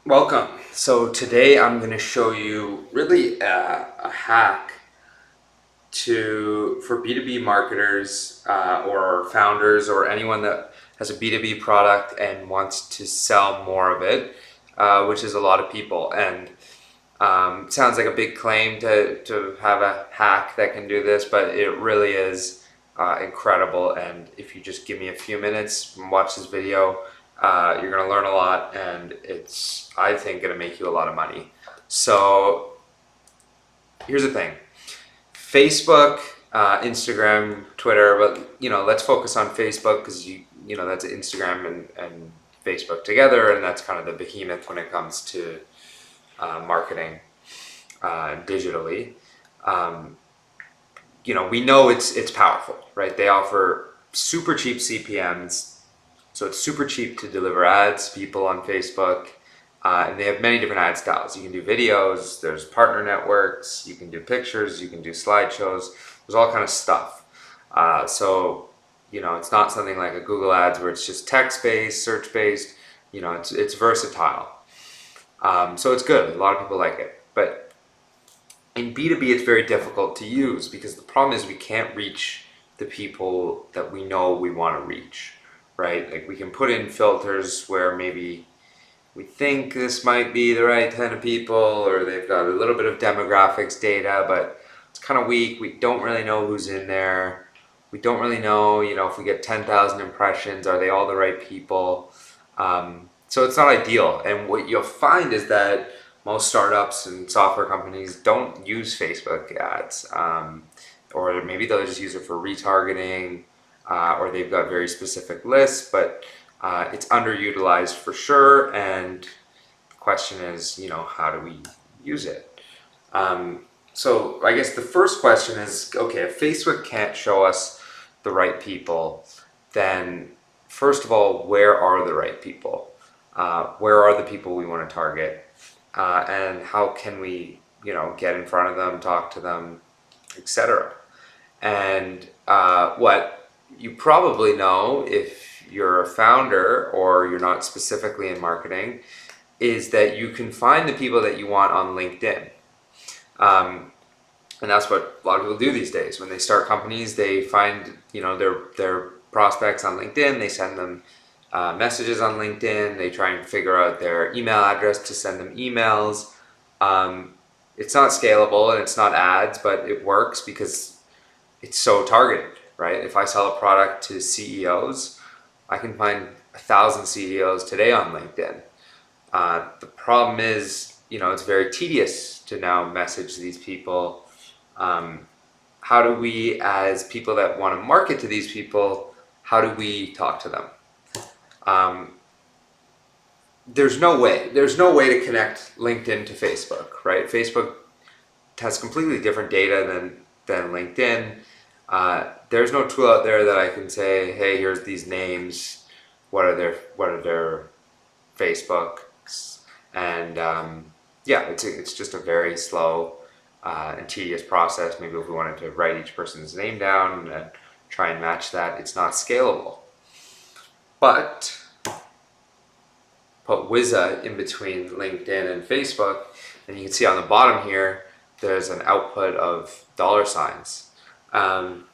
Welcome. So today I'm going to show you really a hack for B2B marketers or founders or anyone that has a B2B product and wants to sell more of it, which is a lot of people. And sounds like a big claim to have a hack that can do this, but it really is incredible. And if you just give me a few minutes and watch this video, you're going to learn a lot, and it's, I think, going to make you a lot of money. So here's the thing. Facebook, Instagram, Twitter, but let's focus on Facebook because that's Instagram and Facebook together, and that's kind of the behemoth when it comes to marketing digitally. We know it's powerful, right? They offer super cheap CPMs, so it's super cheap to deliver ads to people on Facebook. And they have many different ad styles. You can do videos, there's partner networks, you can do pictures, you can do slideshows, there's all kind of stuff. It's not something like a Google Ads where it's just text-based, search-based. It's versatile. So it's good. A lot of people like it. But in B2B, it's very difficult to use because the problem is we can't reach the people that we know we want to reach, right? Like we can put in filters where maybe we think this might be the right kind of people, or they've got a little bit of demographics data, but it's kind of weak. We don't really know who's in there. We don't really know, if we get 10,000 impressions, are they all the right people? So it's not ideal. And what you'll find is that most startups and software companies don't use Facebook ads, or maybe they'll just use it for retargeting, or they've got very specific lists, but it's underutilized for sure, and the question is, how do we use it? So I guess the first question is, okay, if Facebook can't show us the right people, then first of all, where are the right people? Where are the people we want to target? And how can we, get in front of them, talk to them, etc. And what you probably know if you're a founder or you're not specifically in marketing is that you can find the people that you want on LinkedIn. And that's what a lot of people do these days. When they start companies, they find their prospects on LinkedIn. They send them messages on LinkedIn. They try and figure out their email address to send them emails. It's not scalable and it's not ads, but it works because it's so targeted, right? If I sell a product to CEOs, I can find 1,000 CEOs today on LinkedIn. The problem is, it's very tedious to now message these people. How do we, as people that want to market to these people, how do we talk to them? There's no way to connect LinkedIn to Facebook, right? Facebook has completely different data than LinkedIn. There's no tool out there that I can say, hey, here's these names. What are their Facebooks? And it's just a very slow and tedious process. Maybe if we wanted to write each person's name down and try and match that, it's not scalable. But put Wiza in between LinkedIn and Facebook, and you can see on the bottom here, there's an output of dollar signs.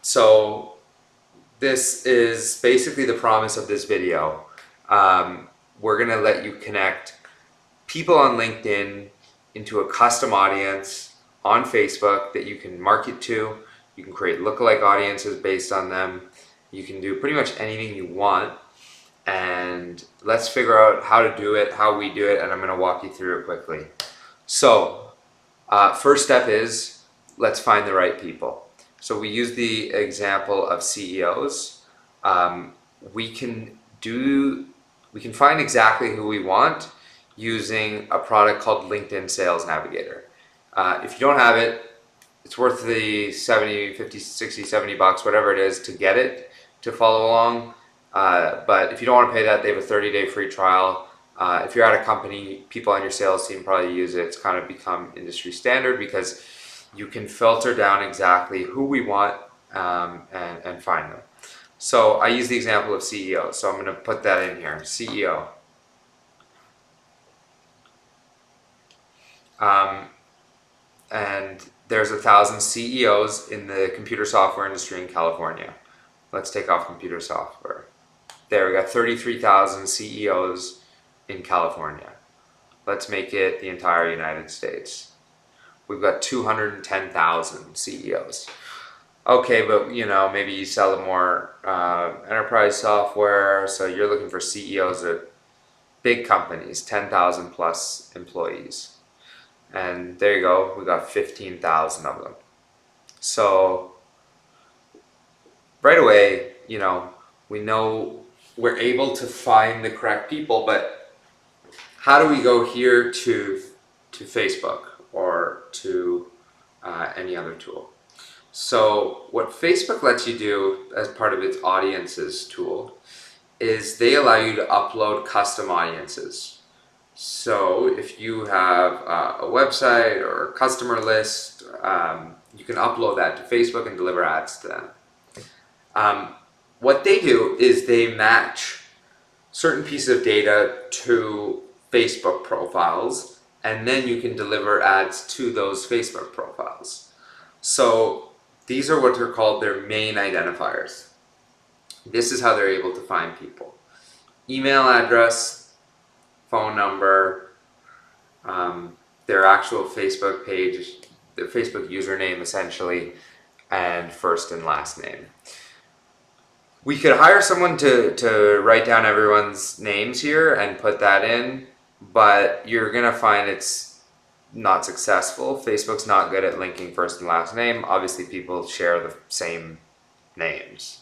So this is basically the promise of this video. We're going to let you connect people on LinkedIn into a custom audience on Facebook that you can market to. You can create lookalike audiences based on them. You can do pretty much anything you want. And let's figure out how to do it, how we do it, and I'm going to walk you through it quickly. So first step is let's find the right people. So we use the example of CEOs. We can find exactly who we want using a product called LinkedIn Sales Navigator. If you don't have it, it's worth the 70, 50, 60, 70 bucks, whatever it is to get it, to follow along. But if you don't want to pay that, they have a 30-day free trial. If you're at a company, people on your sales team probably use it. It's kind of become industry standard because you can filter down exactly who we want and find them. So I use the example of CEO. So I'm going to put that in here, CEO. And there's 1,000 CEOs in the computer software industry in California. Let's take off computer software. There, we got 33,000 CEOs in California. Let's make it the entire United States. We've got 210,000 CEOs. Okay, but maybe you sell more enterprise software, so you're looking for CEOs at big companies, 10,000 plus employees. And there you go, we got 15,000 of them. So right away, we know we're able to find the correct people, but how do we go here to Facebook or to any other tool? So what Facebook lets you do as part of its audiences tool is they allow you to upload custom audiences. So if you have a website or a customer list, you can upload that to Facebook and deliver ads to them. What they do is they match certain pieces of data to Facebook profiles, and then you can deliver ads to those Facebook profiles. So these are what are called their main identifiers. This is how they're able to find people. Email address, phone number, their actual Facebook page, their Facebook username essentially, and first and last name. We could hire someone to write down everyone's names here and put that in, but you're going to find it's not successful. Facebook's not good at linking first and last name. Obviously, people share the same names.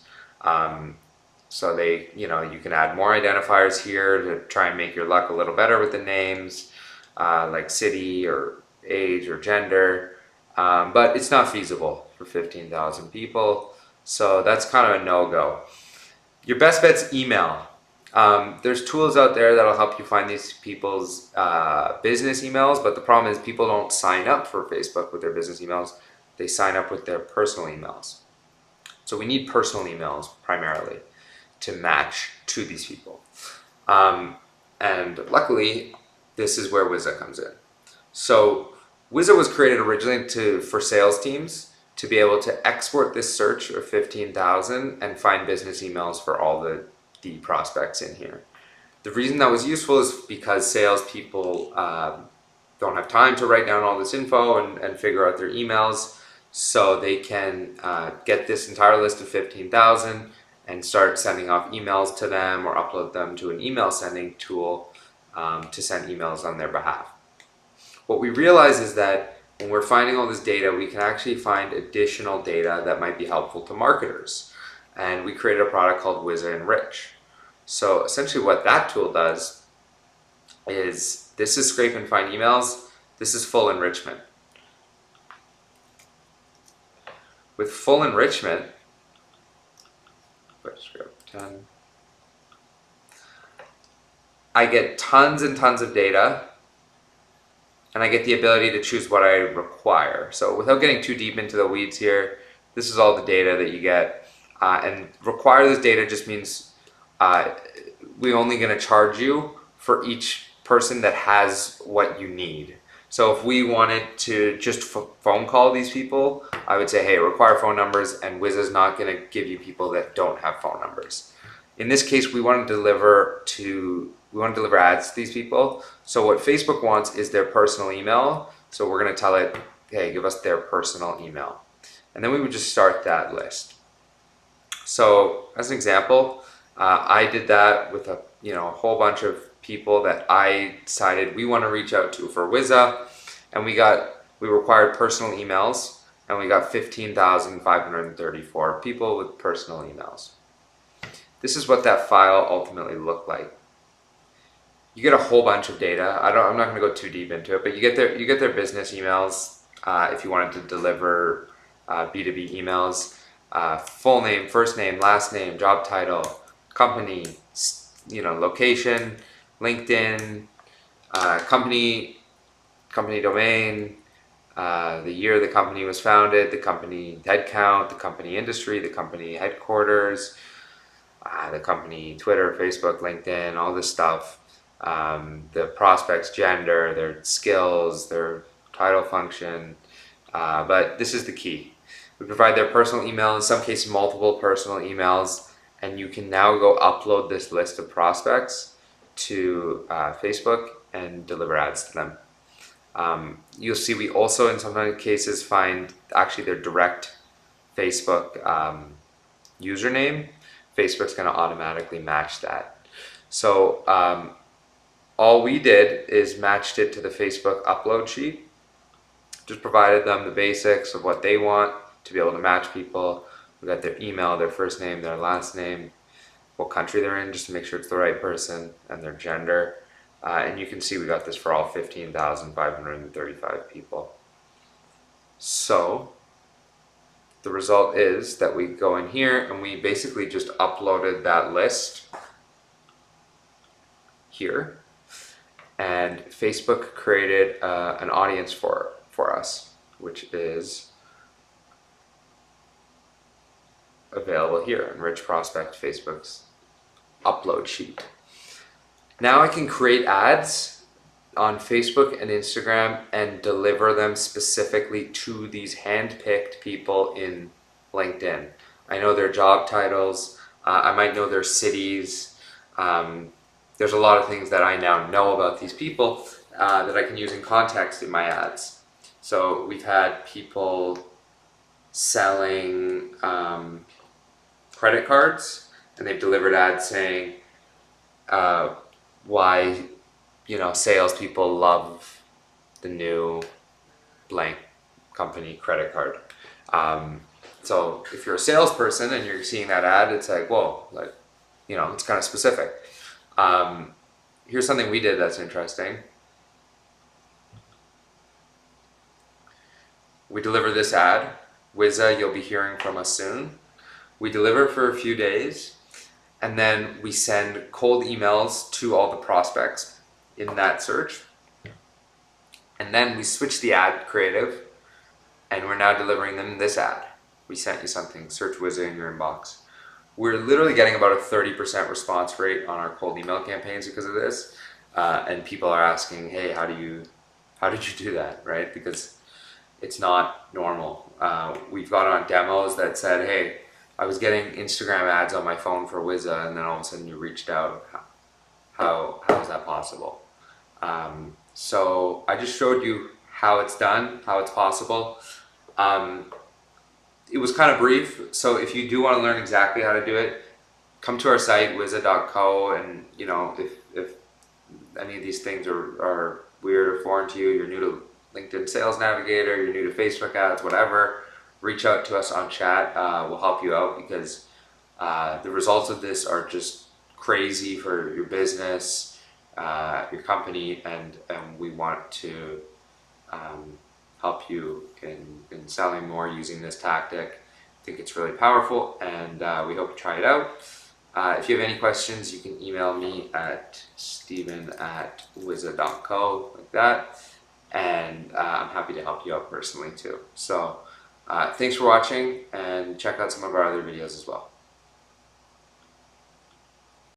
So you can add more identifiers here to try and make your luck a little better with the names, like city or age or gender, but it's not feasible for 15,000 people. So that's kind of a no-go. Your best bet's email. There's tools out there that'll help you find these people's business emails, but the problem is people don't sign up for Facebook with their business emails. They sign up with their personal emails. So we need personal emails primarily to match to these people. And luckily, this is where Wiza comes in. So Wiza was created originally for sales teams to be able to export this search of 15,000 and find business emails for all the prospects in here. The reason that was useful is because salespeople don't have time to write down all this info and figure out their emails, so they can get this entire list of 15,000 and start sending off emails to them or upload them to an email sending tool to send emails on their behalf. What we realize is that when we're finding all this data, we can actually find additional data that might be helpful to marketers. And we created a product called Wiza Enrich. So essentially what that tool does is, this is scrape and find emails, this is full enrichment. With full enrichment, I get tons and tons of data, and I get the ability to choose what I require. So without getting too deep into the weeds here, this is all the data that you get. And require this data just means we're only going to charge you for each person that has what you need. So if we wanted to just phone call these people, I would say, hey, require phone numbers, and Wiza's not going to give you people that don't have phone numbers. In this case, we want to deliver ads to these people. So what Facebook wants is their personal email. So we're going to tell it, hey, give us their personal email. And then we would just start that list. So as an example, I did that with a whole bunch of people that I decided we want to reach out to for Wiza, and we required personal emails, and we got 15,534 people with personal emails. This is what that file ultimately looked like. You get a whole bunch of data. I'm not going to go too deep into it, but you get their business emails if you wanted to deliver B2B emails. Full name, first name, last name, job title, company, location, LinkedIn, company domain, the year the company was founded, the company headcount, the company industry, the company headquarters, the company Twitter, Facebook, LinkedIn, all this stuff. the prospect's gender, their skills, their title function. But this is the key. We provide their personal email, in some cases multiple personal emails, and you can now go upload this list of prospects to Facebook and deliver ads to them. You'll see we also in some cases find actually their direct Facebook username. Facebook's going to automatically match that. So all we did is matched it to the Facebook upload sheet, just provided them the basics of what they want to be able to match people. We got their email, their first name, their last name, what country they're in, just to make sure it's the right person, and their gender. And you can see we got this for all 15,535 people. So the result is that we go in here and we basically just uploaded that list here, and Facebook created an audience for us, which is available here in Rich Prospect Facebook's upload sheet. Now I can create ads on Facebook and Instagram and deliver them specifically to these hand-picked people in LinkedIn. I know their job titles, I might know their cities. There's a lot of things that I now know about these people that I can use in context in my ads. So we've had people selling credit cards, and they've delivered ads saying why salespeople love the new blank company credit card. So if you're a salesperson and you're seeing that ad, it's like, whoa, it's kind of specific. Here's something we did that's interesting. We deliver this ad, Wiza, you'll be hearing from us soon. We deliver for a few days, and then we send cold emails to all the prospects in that search. And then we switch the ad creative, and we're now delivering them this ad. We sent you something, search Wiza in your inbox. We're literally getting about a 30% response rate on our cold email campaigns because of this. And people are asking, hey, how did you do that, right? Because it's not normal. We've got on demos that said, hey, I was getting Instagram ads on my phone for Wiza, and then all of a sudden you reached out. How is that possible? So I just showed you how it's done, how it's possible. It was kind of brief, so if you do want to learn exactly how to do it, come to our site, wiza.co, and if any of these things are weird or foreign to you, you're new to LinkedIn Sales Navigator, you're new to Facebook ads, whatever, reach out to us on chat. We'll help you out because the results of this are just crazy for your business, your company, and we want to help you in selling more using this tactic. I think it's really powerful, and we hope you try it out. If you have any questions, you can email me at steven@wiza.co, like that, and I'm happy to help you out personally too. So thanks for watching, and check out some of our other videos as well.